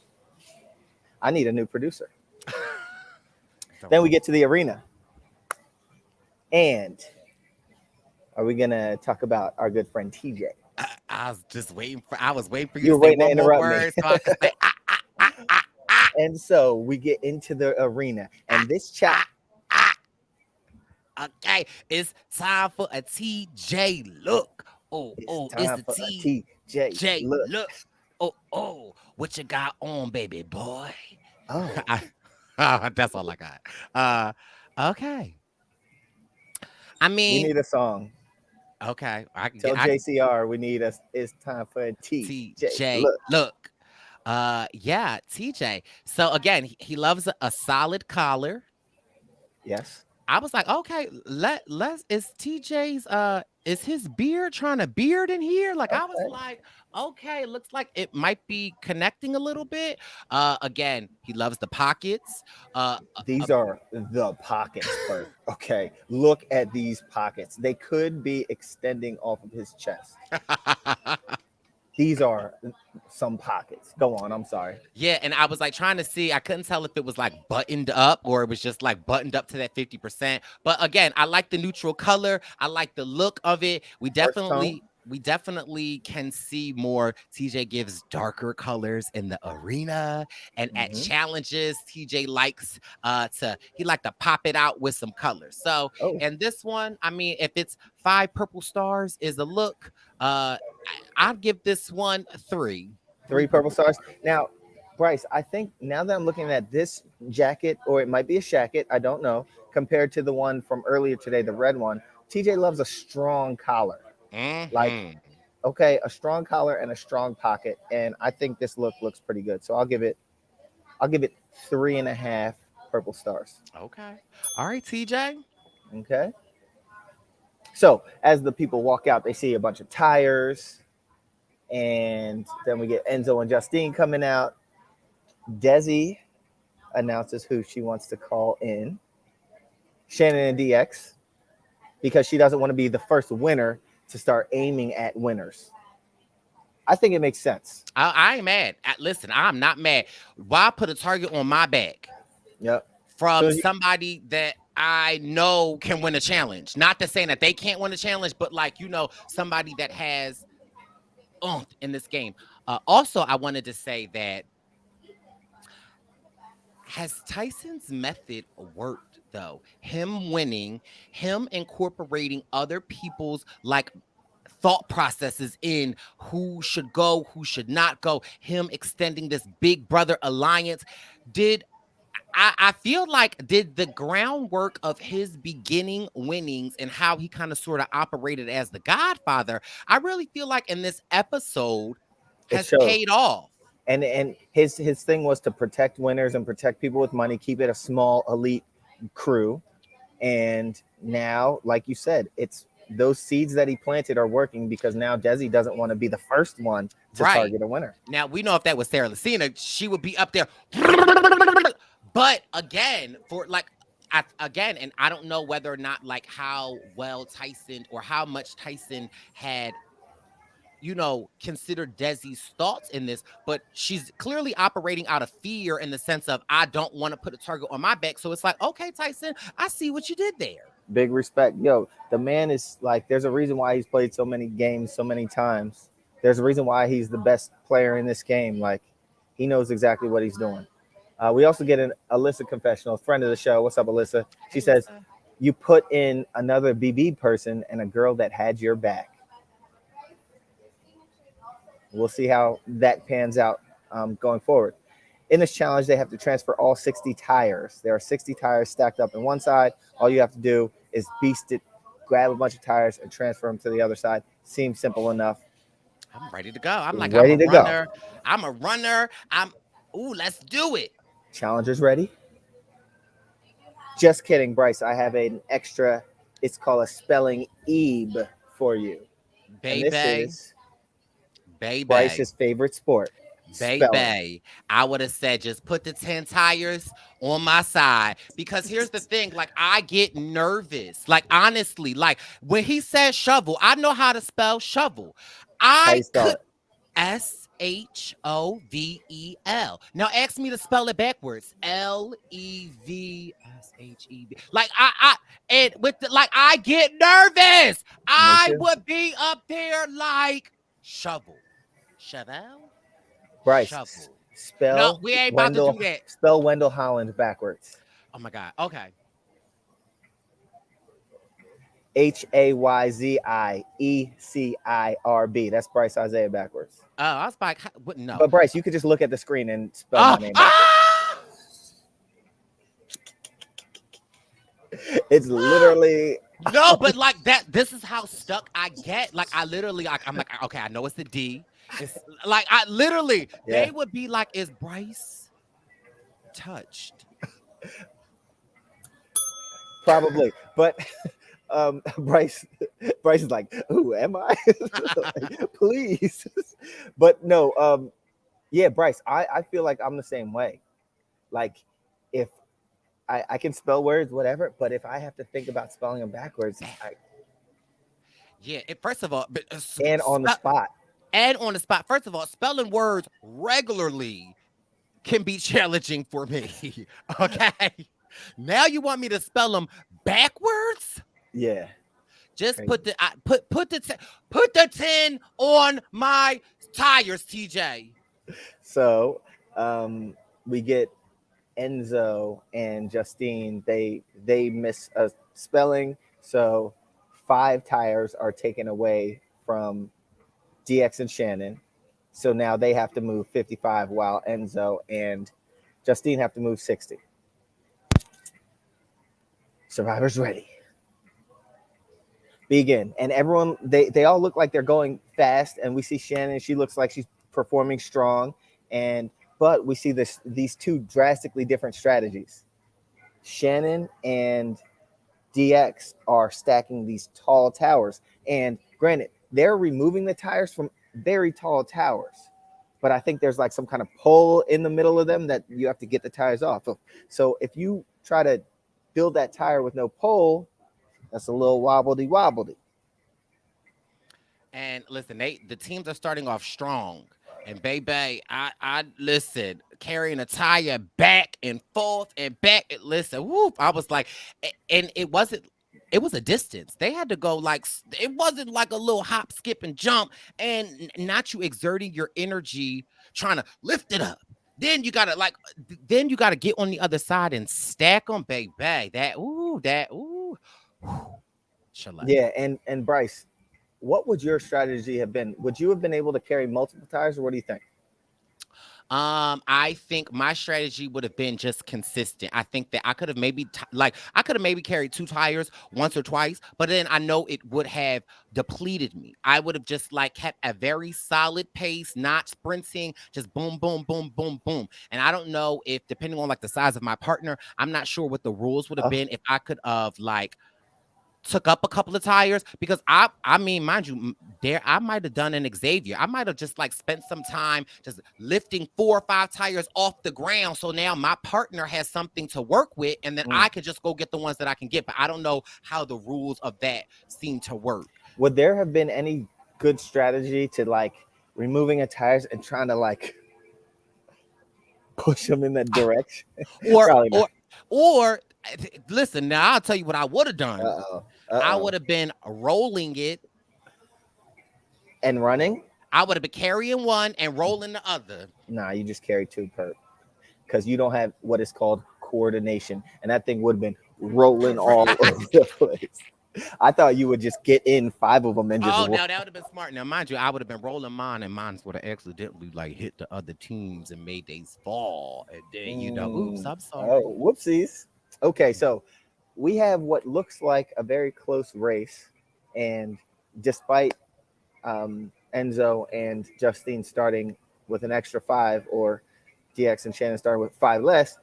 I need a new producer. Then we get to the arena. And are we going to talk about our good friend TJ? I was just waiting for you You're waiting to interrupt me. So I could say, And so we get into the arena. And this chat. Okay, it's time for a TJ look. It's the TJ look. Oh, what you got on, baby boy? Oh. That's all I got. Okay. I mean, we need a song. Okay, Tell JCR we need it's time for a TJ look. Yeah, TJ. So again, he loves a solid collar. Yes. I was like, okay, let's is TJ's is his beard trying to beard in here? Like, okay. I was like, okay, looks like it might be connecting a little bit. Again, he loves the pockets. These are the pockets, Bert. Okay, look at these pockets. They could be extending off of his chest. These are some pockets. Go on, I'm sorry. Yeah, and I was like trying to see. I couldn't tell if it was like buttoned up or it was just like buttoned up to that 50%. But again, I like the neutral color. I like the look of it. We definitely can see more. TJ gives darker colors in the arena, and at challenges, TJ likes to pop it out with some colors. So, and this one, I mean, if it's 5 purple stars is a look, I'd give this one 3. 3 purple stars. Now, Brice, I think now that I'm looking at this jacket, or it might be a shacket, I don't know, compared to the one from earlier today, the red one, TJ loves a strong collar. Like, okay, a strong collar and a strong pocket, and I think this look looks pretty good. So I'll give it 3.5 purple stars. Okay. All right, TJ. Okay. So as the people walk out, they see a bunch of tires, and then we get Enzo and Justine coming out. Desi announces who she wants to call in. Shannon and DX, because she doesn't want to be the first winner to start aiming at winners. I think it makes sense. I ain't mad. Listen, I'm not mad. Why put a target on my back? Yep. From somebody that I know can win a challenge. Not to say that they can't win a challenge, but like, somebody that has in this game. Also, I wanted to say that has Tyson's method worked though? Him winning, him incorporating other people's like thought processes in who should go, who should not go, him extending this big brother alliance. I feel like did the groundwork of his beginning winnings and how he kind of sort of operated as the Godfather, I really feel like in this episode has paid off. And his thing was to protect winners and protect people with money, keep it a small elite crew. And now, like you said, it's those seeds that he planted are working because now Desi doesn't want to be the first one to Right. target a winner. Now we know if that was Sarah Lucina, she would be up there. But again, and I don't know whether or not like how well Tyson or how much Tyson had, considered Desi's thoughts in this, but she's clearly operating out of fear in the sense of I don't want to put a target on my back. So it's like, okay, Tyson, I see what you did there. Big respect. Yo, the man is like, there's a reason why he's played so many games so many times. There's a reason why he's the best player in this game. Like, he knows exactly what he's doing. We also get an Alyssa confessional, friend of the show. What's up, Alyssa? She says, you put in another BB person and a girl that had your back. We'll see how that pans out going forward. In this challenge, they have to transfer all 60 tires. There are 60 tires stacked up on one side. All you have to do is beast it, grab a bunch of tires, and transfer them to the other side. Seems simple enough. I'm ready to go. I'm like, ready I'm a to runner. go. I'm a runner. Let's do it. Challengers ready? Just kidding, Brice. I have an extra, it's called a spelling Ebe for you. Baby. And this is Baby. Brice's favorite sport. Baby, I would have said just put the 10 tires on my side, because here's the thing, like I get nervous. Like honestly, like when he said shovel, I know how to spell shovel. I could Shovel. Now ask me to spell it backwards. Levsheb. Like I get nervous. I would be up there like shovel. Brice, Shovel. spell. No, we ain't about to do that. Spell Wendell Holland backwards. Oh my God. Okay. Hayzyecirb. That's Brice Isaiah backwards. Oh, I was like, what? No. But Brice, you could just look at the screen and spell my name backwards. It's literally no, but like that. This is how stuck I get. Like I literally, I'm like, okay, I know it's the D. It's like I literally, they would be like, is Brice touched? Probably, but Brice is like, who am I? Like, please. But no, yeah, Brice, I feel like I'm the same way. Like if I can spell words, whatever, but if I have to think about spelling them backwards, First of all, and on the spot. And on the spot, first of all, spelling words regularly can be challenging for me. Okay. Now you want me to spell them backwards? Yeah. Just put the 10 on my tires, TJ. So we get Enzo and Justine. They miss a spelling, so 5 tires are taken away from DX and Shannon. So now they have to move 55 while Enzo and Justine have to move 60. Survivors ready. Begin. And everyone, they all look like they're going fast. And we see Shannon, she looks like she's performing strong. But we see these two drastically different strategies. Shannon and DX are stacking these tall towers. And granted, they're removing the tires from very tall towers, but I think there's like some kind of pole in the middle of them that you have to get the tires off of. So if you try to build that tire with no pole, that's a little wobbly. And listen, the teams are starting off strong. And baby, I listen, carrying a tire back and forth and back. Listen, whoop, I was like, and it was a distance. They had to go like, it wasn't like a little hop, skip, and jump, and not you exerting your energy trying to lift it up. Then you gotta get on the other side and stack them, baby. Yeah, and Brice, what would your strategy have been? Would you have been able to carry multiple tires, or what do you think? I think my strategy would have been just consistent. I think that I could have maybe carried 2 tires once or twice, but then I know it would have depleted me. I would have just like kept a very solid pace, not sprinting, just boom, boom, boom, boom, boom. And I don't know if, depending on like the size of my partner, I'm not sure what the rules would have been if I could have like took up a couple of tires because I mean, mind you, there I might have done an Xavier. I might have just like spent some time just lifting 4 or 5 tires off the ground. So now my partner has something to work with, and then I could just go get the ones that I can get. But I don't know how the rules of that seem to work. Would there have been any good strategy to like removing a tires and trying to like push them in that direction? or listen, now I'll tell you what I would have done. I would have been rolling it and running. I would have been carrying one and rolling the other. Nah, you just carry 2 because you don't have what is called coordination, and that thing would have been rolling all over the place. I thought you would just get in 5 of them and just. Oh, no, that would have been smart. Now, mind you, I would have been rolling mine, and mine would have accidentally like hit the other teams and made they fall, and then oops, I'm sorry. Oh, whoopsies. Okay, so we have what looks like a very close race, and despite Enzo and Justine starting with an extra 5, or DX and Shannon starting with 5 less,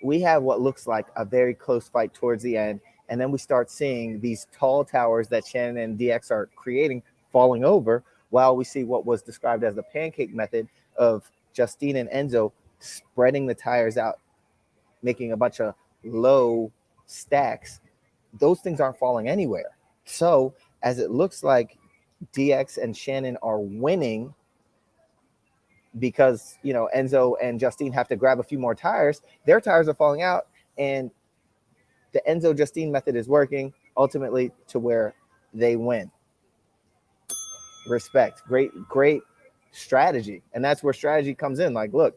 we have what looks like a very close fight towards the end. And then we start seeing these tall towers that Shannon and DX are creating falling over, while we see what was described as the pancake method of Justine and Enzo spreading the tires out, making a bunch of low stacks. Those things aren't falling anywhere. So as it looks like DX and Shannon are winning because, Enzo and Justine have to grab a few more tires, their tires are falling out, and the Enzo Justine method is working ultimately to where they win. Respect. Great strategy. And that's where strategy comes in. Like, look,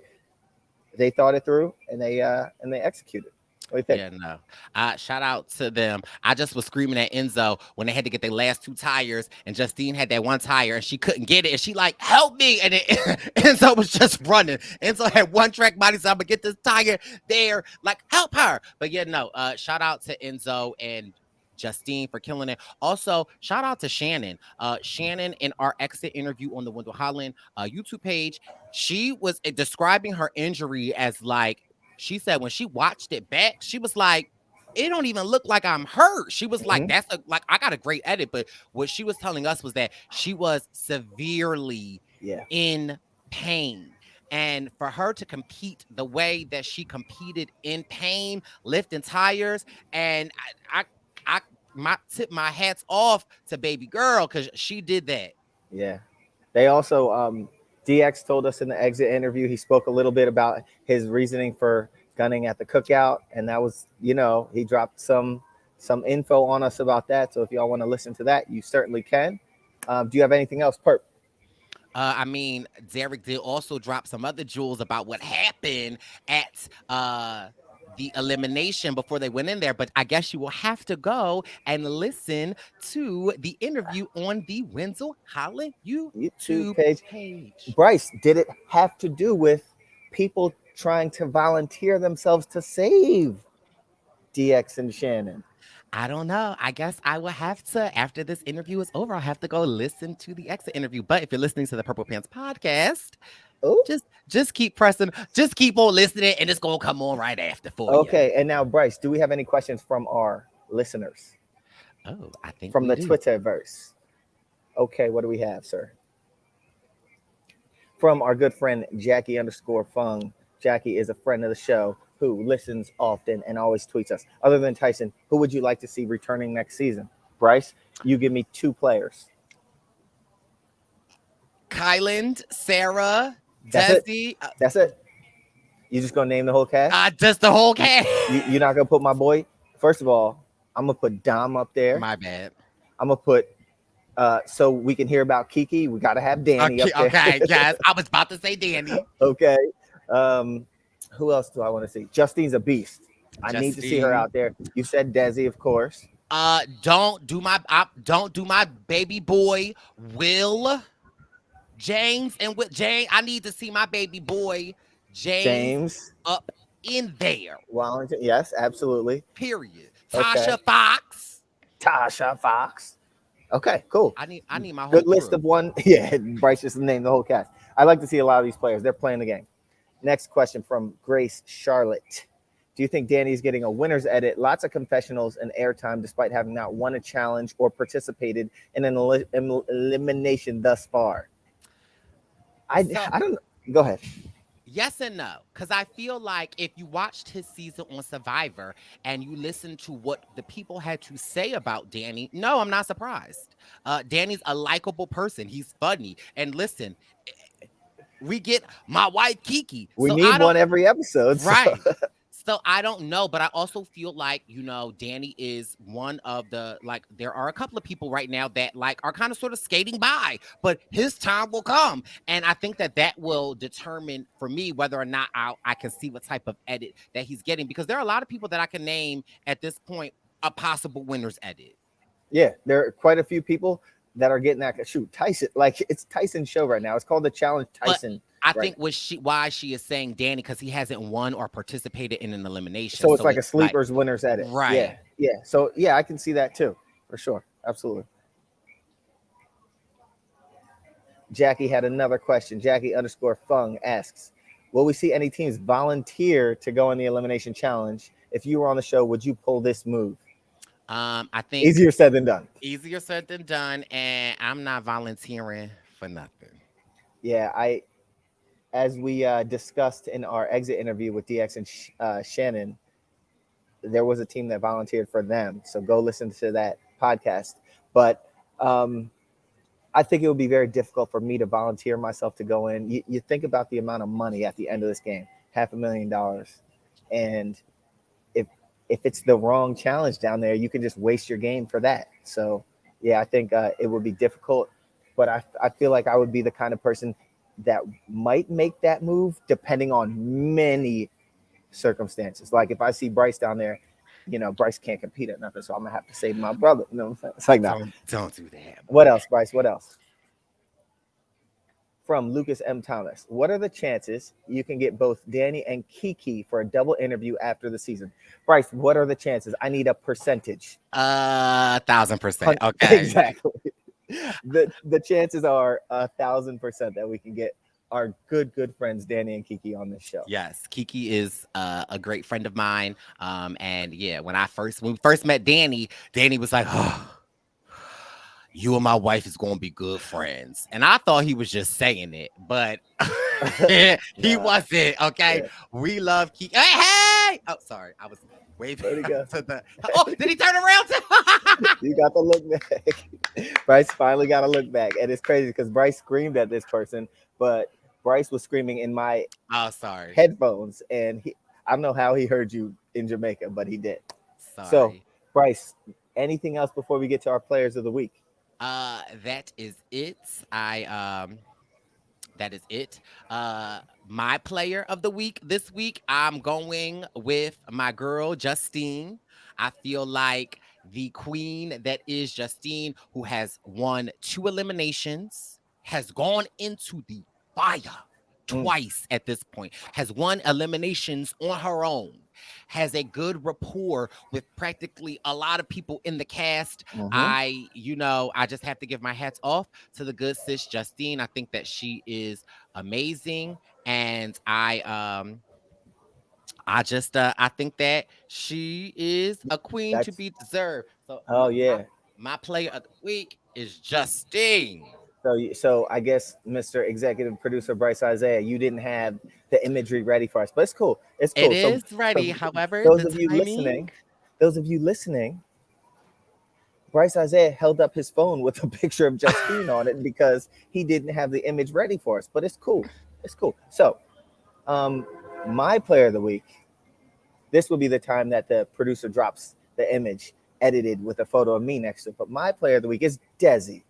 they thought it through and they executed. What do you think? Yeah, no. Shout out to them. I just was screaming at Enzo when they had to get their last 2 tires, and Justine had that 1 tire and she couldn't get it. And she like, help me. And then Enzo was just running. Enzo had 1 track body, so I'm gonna get this tire there. Like, help her. But yeah, no. Shout out to Enzo and Justine for killing it. Also, shout out to Shannon. Shannon, in our exit interview on the Wendell Holland YouTube page, she was describing her injury as like, she said when she watched it back, she was like, it don't even look like I'm hurt. She was like, I got a great edit. But what she was telling us was that she was severely in pain. And for her to compete the way that she competed in pain, lifting tires, and I tip my hats off to baby girl, because she did that. Yeah. They also DX told us in the exit interview, he spoke a little bit about his reasoning for gunning at the cookout. And that was, he dropped some info on us about that. So if y'all want to listen to that, you certainly can. Do you have anything else, Perp? I mean, Derek did also drop some other jewels about what happened at the elimination before they went in there. But I guess you will have to go and listen to the interview on the Wendell Holland YouTube page. Brice, did it have to do with people trying to volunteer themselves to save DX and Shannon? I don't know. I guess I will have to, after this interview is over, I'll have to go listen to the exit interview. But if you're listening to the Purple Pants podcast, just keep pressing, just keep on listening, and it's gonna come on right after for you. Okay, and now, Brice, do we have any questions from our listeners? Oh, I think from the Twitterverse. Okay, what do we have, sir? From our good friend Jackie_Fung. Jackie is a friend of the show who listens often and always tweets us. Other than Tyson, who would you like to see returning next season? Brice, you give me 2 players. Kyland, Sarah, Desi. That's it. You just gonna name the whole cast? Just the whole cast. You're not gonna put my boy? First of all, I'm gonna put Dom up there. My bad. I'm gonna put so we can hear about Kiki. We gotta have Danny up there. Okay, guys. I was about to say Danny. Okay. Who else do I want to see? Justine's a beast. I need to see her out there. You said Desi, of course. Don't do my baby boy Will James, and with James, I need to see my baby boy James up in there. Wellington, yes, absolutely. Period. Tasha Fox. Okay, cool. I need my whole good list of one. Yeah, Brice just named the whole cast. I like to see a lot of these players. They're playing the game. Next question from Grace Charlotte. Do you think Danny's getting a winner's edit, lots of confessionals and airtime, despite having not won a challenge or participated in an elimination thus far? So I don't. Go ahead. yes and no, because I feel like if you watched his season on Survivor and you listened to what the people had to say about Danny, no, I'm not surprised. Danny's a likable person. He's funny. And listen, we get my wife Kiki. We So need I don't one every episode. So. right. So I don't know, but I also feel like, Danny is one of the like there are a couple of people right now that like are kind of sort of skating by, but his time will come. And I think that that will determine for me whether or not I can see what type of edit that he's getting, because there are a lot of people that I can name at this point a possible winner's edit. Yeah, there are quite a few people that are getting that. Shoot, Tyson, like it's Tyson's show right now. It's called the Challenge Tyson. I right think why she is saying Danny, because he hasn't won or participated in an elimination. So it's like a sleepers winners edit. Right. Yeah. Yeah. So yeah, I can see that too. For sure. Absolutely. Jackie had another question. Jackie_Fung asks, will we see any teams volunteer to go in the elimination challenge? If you were on the show, would you pull this move? I think Easier said than done. Easier said than done, and I'm not volunteering for nothing. Yeah, as we discussed in our exit interview with DX and Shannon, there was a team that volunteered for them. So go listen to that podcast. But I think it would be very difficult for me to volunteer myself to go in. You think about the amount of money at the end of this game, $500,000. And if it's the wrong challenge down there, you can just waste your game for that. So, yeah, I think it would be difficult. But I feel like I would be the kind of person that might make that move depending on many circumstances. Like if I see Brice down there, Brice can't compete at nothing, so I'm gonna have to save my brother. You know what I'm saying? It's like, no. Don't do that. What else, Brice? What else? From Lucas M. Thomas. What are the chances you can get both Danny and Kiki for a double interview after the season? Brice, what are the chances? I need a percentage. 1,000%. Okay. Exactly. The chances are 1,000% that we can get our good friends Danny and Kiki on this show. Yes, Kiki is a great friend of mine. And yeah, when we first met Danny was like, "Oh, you and my wife is gonna be good friends," and I thought he was just saying it, but he wasn't. Okay, yeah. We love Kiki. Hey! Oh, sorry, I was waving to the. Oh, did he turn around? You got to look back. Brice finally got to look back, and it's crazy because Brice screamed at this person, but Brice was screaming in my headphones, and I don't know how he heard you in Jamaica, but he did. Sorry. So, Brice, anything else before we get to our players of the week? That is it. That is it. My player of the week this week, I'm going with my girl Justine. I feel like the queen that is Justine, who has won 2 eliminations, has gone into the fire twice at this point, has won eliminations on her own, has a good rapport with practically a lot of people in the cast. I just have to give my hats off to the good sis Justine. I think that she is amazing, and I think that she is a queen to be deserved. So my player of the week is Justine. So I guess Mr. Executive Producer Brice Isaiah, you didn't have the imagery ready for us, but it's cool. It's cool. It is ready. However, those of you listening, Brice Isaiah held up his phone with a picture of Justine on it because he didn't have the image ready for us. But it's cool. It's cool. So, my player of the week. This will be the time that the producer drops the image edited with a photo of me next to it. But my player of the week is Desi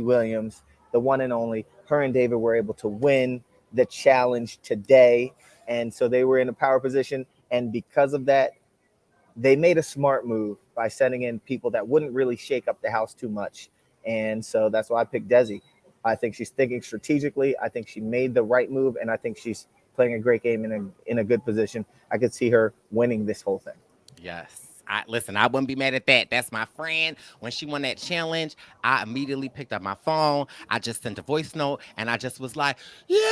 Williams, the one and only. Her and David were able to win the challenge today. And so they were in a power position. And because of that, they made a smart move by sending in people that wouldn't really shake up the house too much. And so that's why I picked Desi. I think she's thinking strategically. I think she made the right move. And I think she's playing a great game in a good position. I could see her winning this whole thing. Yes. I wouldn't be mad at that. That's my friend. When she won that challenge, I immediately picked up my phone. I just sent a voice note, and I just was like, yeah.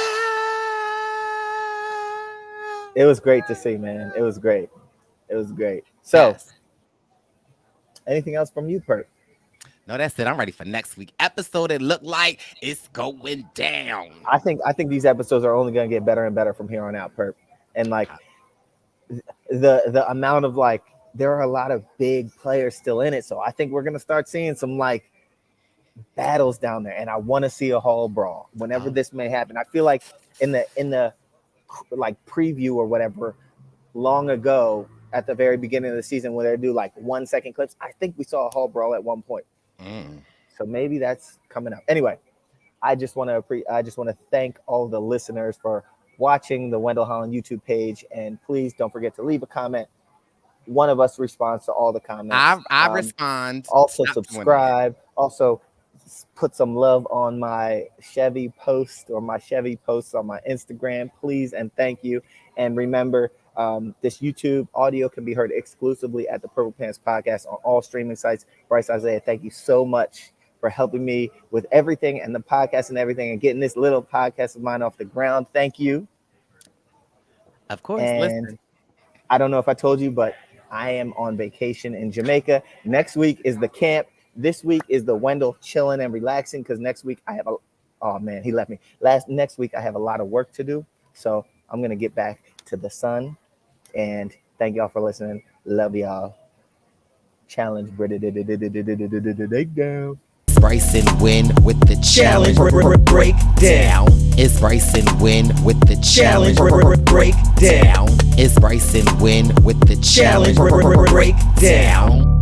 It was great to see, man. It was great. It was great. So, Yes. anything else from you, Perk? No, that's it. I'm ready for next week episode. It looked like it's going down. I think these episodes are only going to get better and better from here on out, Perk. And like the amount of like, there are a lot of big players still in it, so I think we're going to start seeing some like battles down there, and I want to see a hall brawl whenever this may happen. I feel like in the like preview or whatever long ago at the very beginning of the season where they do like 1 second clips, I think we saw a hall brawl at one point. So maybe that's coming up. Anyway, I just want to thank all the listeners for watching the Wendell Holland YouTube page, and please don't forget to leave a comment. One of us responds to all the comments. I respond. Also subscribe. Also put some love on my Chevy post or my Chevy posts on my Instagram, please and thank you. And remember, this YouTube audio can be heard exclusively at the Purple Pants Podcast on all streaming sites. Brice, Isaiah, thank you so much for helping me with everything and the podcast and everything and getting this little podcast of mine off the ground. Thank you. Of course. And listen. I don't know if I told you, but I am on vacation in Jamaica. Next week is the camp. This week is the Wendell chilling and relaxing because next week I have oh man, he left me. Next week I have a lot of work to do. So I'm going to get back to the sun. And thank y'all for listening. Love y'all. Challenge breakdown. Brice and Win with the challenge Breakdown. It's Brice and Win with the challenge Breakdown. It's Brice and Win with the challenge Breakdown.